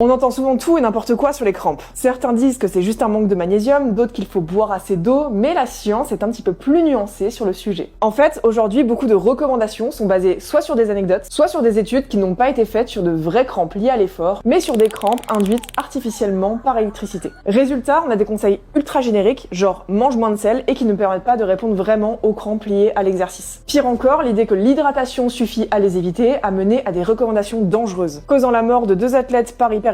On entend souvent tout et n'importe quoi sur les crampes. Certains disent que c'est juste un manque de magnésium, d'autres qu'il faut boire assez d'eau, mais la science est un petit peu plus nuancée sur le sujet. En fait, aujourd'hui, beaucoup de recommandations sont basées soit sur des anecdotes, soit sur des études qui n'ont pas été faites sur de vraies crampes liées à l'effort, mais sur des crampes induites artificiellement par électricité. Résultat, on a des conseils ultra génériques, genre mange moins de sel, et qui ne permettent pas de répondre vraiment aux crampes liées à l'exercice. Pire encore, l'idée que l'hydratation suffit à les éviter a mené à des recommandations dangereuses, causant la mort de 2 athlètes par hyperhydratation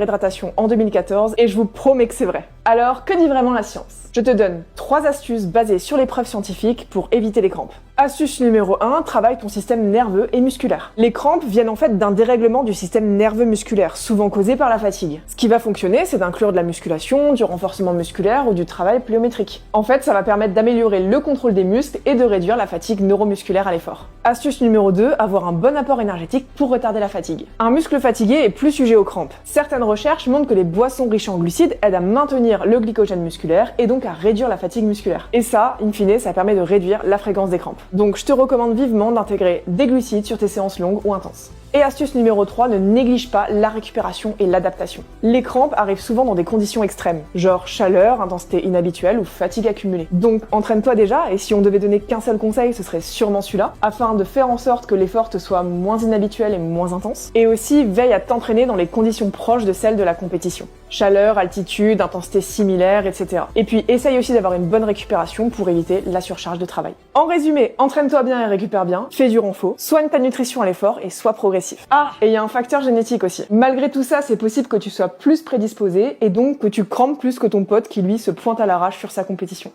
en 2014, et je vous promets que c'est vrai. Alors, que dit vraiment la science? Je te donne 3 astuces basées sur les preuves scientifiques pour éviter les crampes. Astuce numéro 1, travaille ton système nerveux et musculaire. Les crampes viennent en fait d'un dérèglement du système nerveux musculaire, souvent causé par la fatigue. Ce qui va fonctionner, c'est d'inclure de la musculation, du renforcement musculaire ou du travail pliométrique. En fait, ça va permettre d'améliorer le contrôle des muscles et de réduire la fatigue neuromusculaire à l'effort. Astuce numéro 2, avoir un bon apport énergétique pour retarder la fatigue. Un muscle fatigué est plus sujet aux crampes. Certaines recherches montrent que les boissons riches en glucides aident à maintenir le glycogène musculaire et donc à réduire la fatigue musculaire. Et ça, in fine, ça permet de réduire la fréquence des crampes. Donc je te recommande vivement d'intégrer des glucides sur tes séances longues ou intenses. Et astuce numéro 3, ne néglige pas la récupération et l'adaptation. Les crampes arrivent souvent dans des conditions extrêmes, genre chaleur, intensité inhabituelle ou fatigue accumulée. Donc entraîne-toi déjà, et si on devait donner qu'un seul conseil, ce serait sûrement celui-là, afin de faire en sorte que l'effort te soit moins inhabituel et moins intense. Et aussi, veille à t'entraîner dans les conditions proches de celles de la compétition. Chaleur, altitude, intensité similaire, etc. Et puis essaye aussi d'avoir une bonne récupération pour éviter la surcharge de travail. En résumé, entraîne-toi bien et récupère bien, fais du renfo, soigne ta nutrition à l'effort et sois progressif. Ah, et il y a un facteur génétique aussi. Malgré tout ça, c'est possible que tu sois plus prédisposé et donc que tu crampes plus que ton pote qui lui se pointe à l'arrache sur sa compétition.